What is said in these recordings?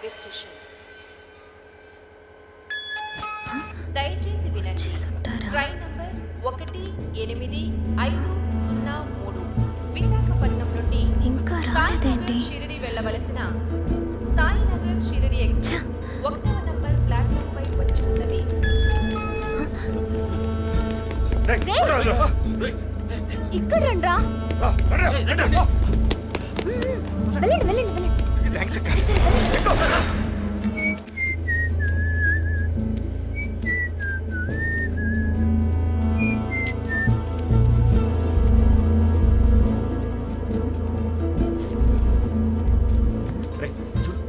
Railway station. దయచేసి వినండి. Train number 1853 Visakhapatnam నుండి ఇంకా రాలేదేంటి? షిరిడి వెళ్ళవలసిన సాయినగర్ షిరిడి ఎక్స్ప్రెస్ 1వ నంబర్ ప్లాట్ఫామ్ పై వచ్చి ఉన్నది. ఇక్కడ రండ్రా. వెళ్ళండి వెళ్ళండి వెళ్ళండి. థాంక్స్ అక్క.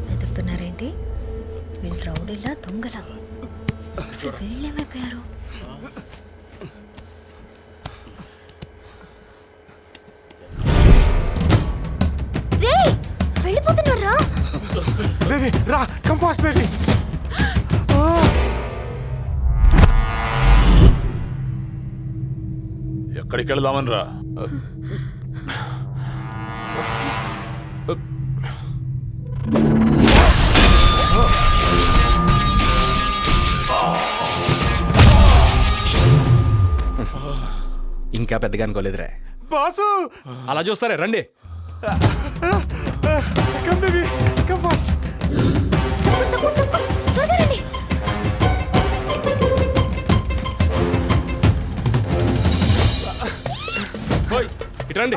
వెతుకుతున్నారేంటి? వీళ్ళు రౌడీలా దొంగలా? అసలు వీళ్ళేమైపోయారు? వెళ్ళిపోతున్నారా? బేబీ రా, కమ్ ఫాస్ట్ బేబీ. ఎక్కడికి వెళ్దామని రా? ఇంకా పెద్దగా అనుకోలేదురా. బాసు అలా చూస్తారే, రండి. Come baby, come fast. త్వరగా రండి. ఓయ్, ఇటు రండి.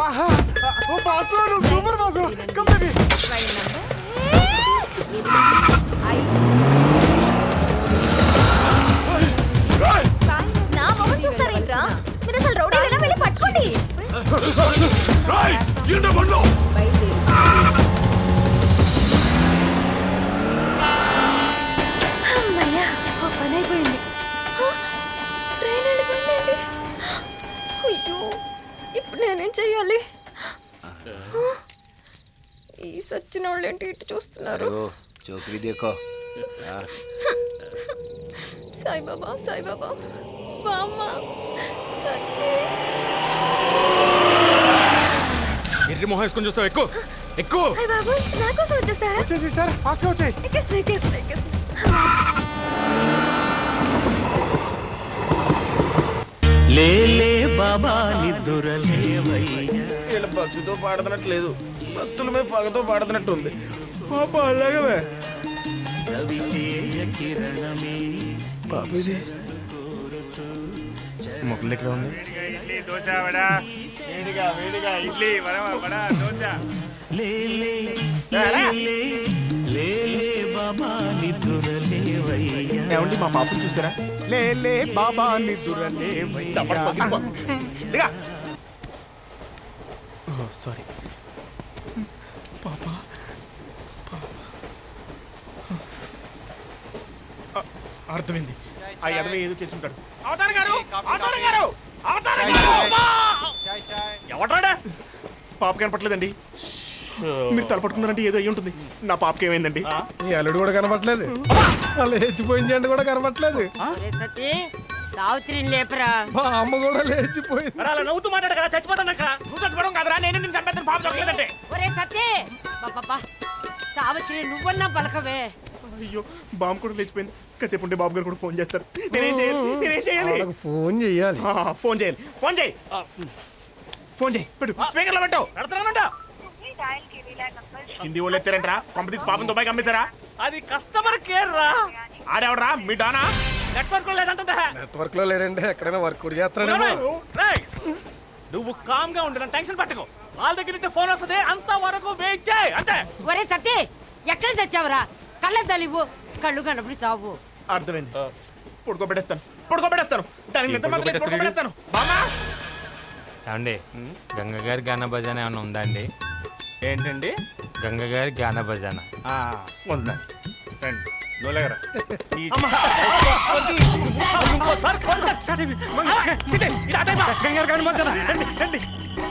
ఓ బాసు, నువ్వు super boss. Come baby. Train number 85 నా మొహం చూస్తారేంట్రా? మీరు అసలు రౌడీ ఎలా వెళ్ళి పట్టుకోండి. అమ్మయ్యా, ఓ పని అయిపోయింది. ట్రైన్ వెళ్ళిపోయిందండి. అయ్యో, ఇప్పుడు నేనేం చెయ్యాలి? ఈ సచ్చిన వాళ్ళు ఏంటి ఇటు చూస్తున్నారు? సాయిబాబా సాయిబాబా, బామ్మ, సత్య. ఎర్రి మొహం వేసుకొని చూస్తావు. ఎక్కువ ఎక్కువ. హాయ్ బాబు, నా కోసం వచ్చేస్తారా? వచ్చేసి సిస్టర్, ఫాస్ట్ గా వచ్చేయ్. ఎక్కేస్తా ఎక్కేస్తా ఎక్కేస్తా. లేలే బాబా నిద్దురలేవయ్యా. వీళ్ళ భక్తితో పాడుతున్నట్టు లేదు, భక్తుల మీద పగతో పాడుతున్నట్టు ఉంది. పాప అలాగే రవితేజ కిరణమే బాబుజీ. ముసలి ఇక్కడ ఉంది. లేలే లేలే లేలే బాబా నిద్దురలేవయ్యా. ఏమండి, మా పాపను చూసారా? లే బాబా నిద్దురలేవయ్యా. సారీ పాపా. అర్థమైంది, ఆ ఎదవే ఏదో చేసి ఉంటాడు. అవతార్ గారు, అవతార్ గారు, అవతార్ గారు. ఎవడ్రాడా? పాప కనపట్లేదండి. మీరు తలపట్టుకున్నారంటే ఏదో అయ్యి ఉంటుంది. నా పాపకి ఏమైందండి? ఈ అల్లుడు కూడా కనపట్లేదు, లేచిపోయింది అంటే కూడా కనపట్లేదు. సావిత్రిని లేపరా. మా అమ్మ కూడా లేచిపోయింది. అలా నవ్వుతూ మాట్లాడక చచ్చిపోతాను. నువ్వు చచ్చిపోవడం కాదురా, నేను నిన్ను చంపేస్తాను. పాప దొరకలేదంటే. ఒరే సత్య, బాబా సావిత్రి నువ్వన్నా పలకవే. అయ్యో, బాంబు కూడా లేచిపోయింది. కాసేపు ఉంటే బాబు గారు కూడా ఫోన్ చేస్తారు. నేనేం చేయాలి? ఫోన్ చేయాలి. ఫోన్ చేయాలి. ఫోన్ చేయి, ఫోన్ చేయి. పెట్టు, స్పీకర్లో పెట్టు. హిందీ వాళ్ళు ఎత్తారంటరా? కంపెనీస్ పాపం దుబాయ్కి అమ్మేశారా? అది కస్టమర్ కేర్ రా. ఆడెవడరా? మీ డానా? నెట్వర్క్ లో లేదంటే నెట్వర్క్ లో లేదంటే ఎక్కడైనా వర్క్ కూడా చేస్తాడు. నువ్వు కామ్ గా ఉండు, టెన్షన్ పట్టుకో. వాళ్ళ దగ్గర నుండి ఫోన్ వస్తుంది, అంత వరకు వెయిట్ చేయి అంతే. ఒరే సత్య, ఎక్కడ చచ్చావురా? కళ్ళ తలివు, కళ్ళు కనపడి చావు. అర్థమైంది. పడుకోబెట్టేస్తాను, పడుకోబెట్టేస్తాను. దానికి ఎంత మంది పడుకోబెట్టేస్తాను. బామా ఏమండి, గంగ గారి గాన భజన ఏమైనా ఉందా అండి? ఏంటండి? గంగ గారి గాన భజన ఉందా? రండి, నోలేగరా.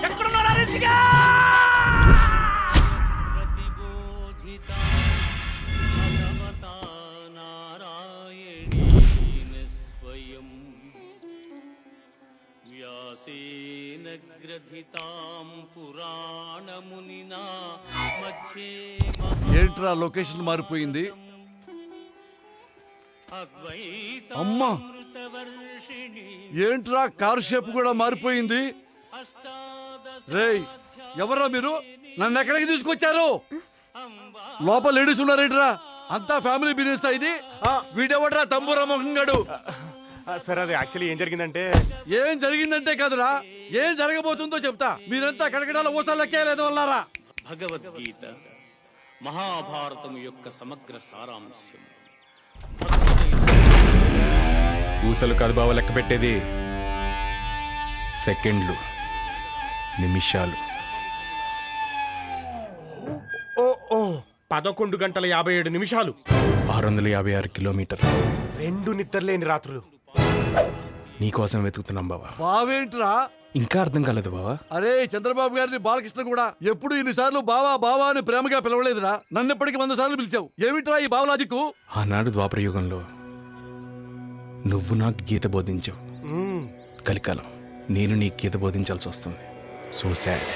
ఎక్కడున్నారా రిషిగా? వ్యాసేన నగ్రధితాం పురాణమునినా మధ్యే ఏంట్రా లొకేషన్ మారిపోయింది? అమ్మా, అద్వైతామృతవర్షిణి ఏంట్రా కారు షేప్ కూడా మారిపోయింది? రేయ్, ఎవరా మీరు? నన్ను ఎక్కడికి తీసుకొచ్చారు? లోపల లేడీస్ ఉన్నారేంట్రా? అంతా ఫ్యామిలీ బిజినెస్ ఇది. వీడెవడ్రా తంబూరా మొహంగాడు? సార్ అది యాక్చువల్లీ ఏం జరిగిందంటే ఏం జరిగిందంటే కాదురా, ఏం జరగబోతుందో చెప్తా. మీరంతా కడకడాల ఊసాలు లెక్కేయలేదు వల్లారా. భగవద్గీత మహాభారతం యొక్క సమగ్ర సారాంశం. ఊసలు కాదు బావ లెక్క పెట్టేది, సెకండ్లు, నిమిషాలు. ఓ ఓ 11 గంటల 57 నిమిషాలు, 656 కిలోమీటర్లు. 2 నిద్రలేని రాత్రులు. నీకోసం వెతుకుతున్నాం బావా. బావేంట్రా? ఇంకా అర్థం కాలేదు బావా. అరే, చంద్రబాబు గారిని బాలకృష్ణ కూడా ఎప్పుడు ఇన్నిసార్లు బావా బావా అని ప్రేమగా పిలవలేదురా. నన్ను ఎప్పటికీ 100 సార్లు పిలిచావు. ఏమిట్రా ఈ బావలాజిక్కు? ఆనాడు ద్వాపర యుగంలో నువ్వు నాకు గీత బోధించావు. కలికాలం నేను నీకు గీత బోధించాల్సి వస్తుంది. So sad.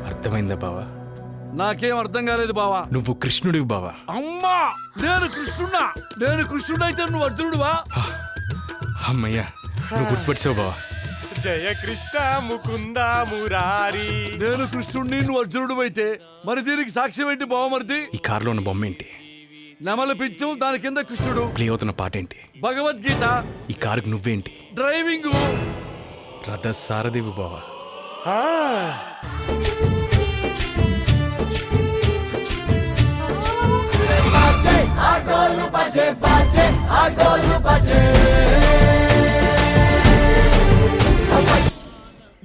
అర్థమైందా బావా? నాకేం అర్థం కాలేదు బావా. నువ్వు కృష్ణుడివి బావా. అమ్మా, నేను కృష్ణుడు అయితే నువ్వు అర్జునుడువా? అమ్మయ్యా, నువ్వు గుర్తుపెట్టావు బావా. జయ కృష్ణ ముకుంద మురారి. నేను కృష్ణుడిని, నువ్వు అర్జునుడు అయితే మరి దీనికి సాక్ష్యం ఏంటి బావమరిది? ఈ కారులో ఉన్న బొమ్మ ఏంటి? నెమలి పించం, దాని కింద కృష్ణుడు. ప్లే అవుతున్న పాట ఏంటి? భగవద్గీత. ఈ కారుకు నువ్వేంటి? డ్రైవింగ్. రథ సారథివి బావా.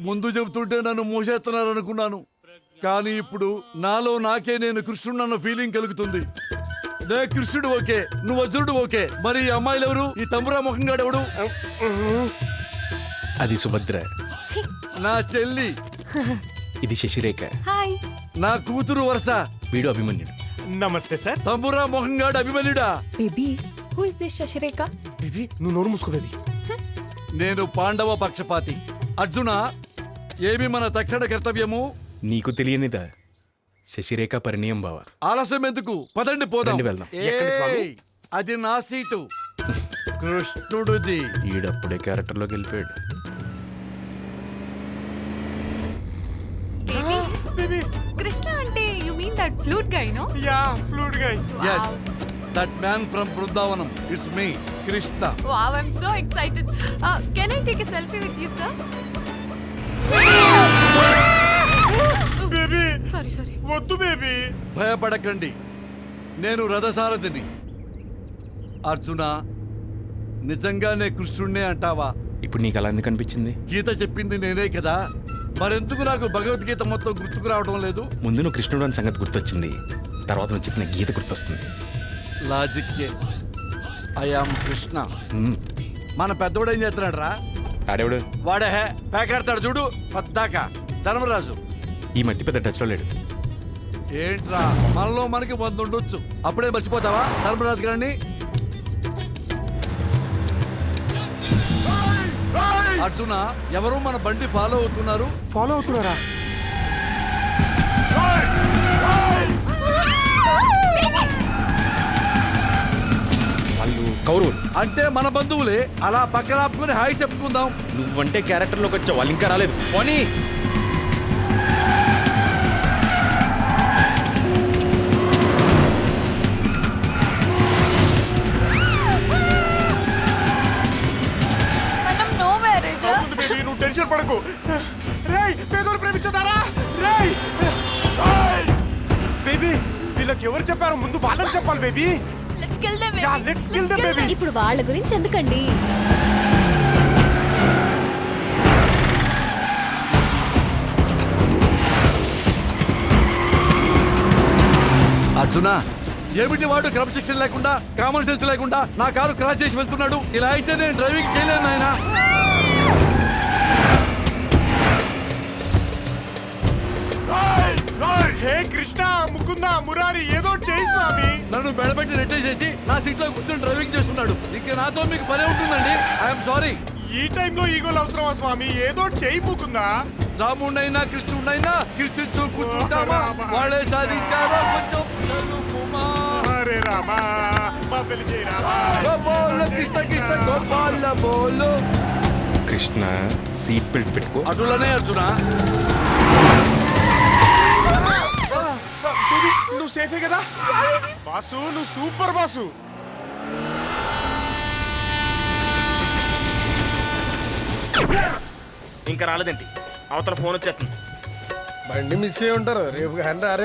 ముందు చెబుతుంటే నన్ను మోసేస్తున్నారు అనుకున్నాను, కానీ ఇప్పుడు నాలో నాకే నేను కృష్ణుడన్న ఫీలింగ్ కలుగుతుంది. నే కృష్ణుడు ఓకే, నువ్వు అర్జునుడు ఓకే, మరి ఈ అమ్మాయిలు ఎవరు? ఈ తంబురా ముఖంగాడు ఎవడు? అది సుభద్ర. నా చెల్లి. ఇది శశిరేఖ. హాయ్. నా కూతురు వరుస. వీడు అభిమన్యుడు. నమస్తే సార్. తంబురా మొహంగాడు అభిమన్యుడా? Baby, who is this Sasirekha? ఇది నువ్వు నోరు మూసుకోవేది. నేను పాండవ పక్షపాతి. అర్జున, ఏమి మన తక్షణ కర్తవ్యము? నీకు తెలియనిదా? శశిరేఖ పరిణయం బావా. ఆలస్యం ఎందుకు? పదండి పోదాం. రండి వెళ్దాం. ఏయ్, అది నా సీటు, కృష్ణుడిది. ఈడప్పుడే క్యారెక్టర్లోకి వెళ్ళిపోయాడు. బేబీ, కృష్ణ అంటే you mean that flute guy, no? Yeah, flute guy. Yes, that man from Brindavanam. It's me, Krishna. Wow, I'm so excited. Can I take a selfie with you, sir? Baby, Sorry. వద్దు baby. భయపడకండి, నేను రథసారథిని. అర్జున, నిజంగానే కృష్ణుడినే అంటావా? ఇప్పుడు నీకు అలా ఎందుకు అనిపించింది? గీత చెప్పింది నేనే కదా, మరెందుకు నాకు భగవద్గీత మొత్తం గుర్తుకు రావడం లేదు? ముందు నువ్వు కృష్ణుడు అని సంగతి గుర్తొచ్చింది, తర్వాత నువ్వు చెప్పిన గీత గుర్తొస్తుంది. లాజిక్కే. I am Krishna. మ్మ్. మన పెద్దోడు ఏం చేస్తున్నాడు రా? ఆడేవాడు వాడే పేకాడతాడు చూడు, పద్దాక ధర్మరాజు. ఈ మట్టి పెద్ద టచ్లో లేడు. ఏంట్రా, మనలో మనకి 100 ఉండొచ్చు, అప్పుడే మర్చిపోతావా ధర్మరాజు గారిని? అర్జున, ఎవరు మన బండి ఫాలో అవుతున్నారు? ఫాలో అవుతున్నారా? వాళ్ళు కౌరవులు. అంటే మన బంధువులే. అలా పక్కన ఆపుకుని హాయ్ చెప్పుకుందాం. నువ్వంటే క్యారెక్టర్లోకి వచ్చావు, వాళ్ళు ఇంకా రాలేదు. పోనీ. బేబీ, నువ్వు టెన్షన్ పడకు. రేయ్, పేదోడు ప్రేమించుతారా? రేయ్, బేబీ, వీళ్ళకి ఎవరు చెప్పారు? ముందు వాళ్ళని చెప్పాలి baby. Let's kill them, baby. Yeah, let's kill them, baby. ఇప్పుడు వాళ్ళ గురించి ఎందుకండి? అర్జున, ఏమిటి వాడు క్రమశిక్షణ లేకుండా, కామన్ సెన్స్ లేకుండా నా కారు క్రాస్ చేసి వెళ్తున్నాడు? ఇలా అయితే నేను డ్రైవింగ్ చేయలేను నాయనా. హే కృష్ణ, ముకుంద, మురారి, ఏదో నన్ను బెడబెట్టి నెట్టేసేసి నా సీట్ లో కూర్చొని డ్రైవింగ్ చేస్తున్నాడు. ఇంక నాతో మీకు పనే ఉంటుందండి. I'm sorry. ఈ టైంలో ఈగోలు అవసరమా స్వామి? ఏదో చేయి పోతుందా? రాముడైనా కృష్ణుడైనా కీర్తిస్తూ కూర్చుంటామా? వాళ్ళే సాధించారో కొంచెం తెలుపుమా. హరే రామా మా పెళ్లి చేయి రామా. గోపాల కృష్ణ కృష్ణ గోపాల బోలు. కృష్ణ సీట్ బెల్ట్ పెట్టుకో. అటులనే అర్జున. బేబీ నువ్వు సేఫే కదా? బాసు నువ్వు సూపర్ బాసు. ఇంకా రాలేదేంటి? అవతల ఫోన్ వచ్చేస్తుంది. బండి మిస్ అయ్యి ఉంటారు రేపు కానీ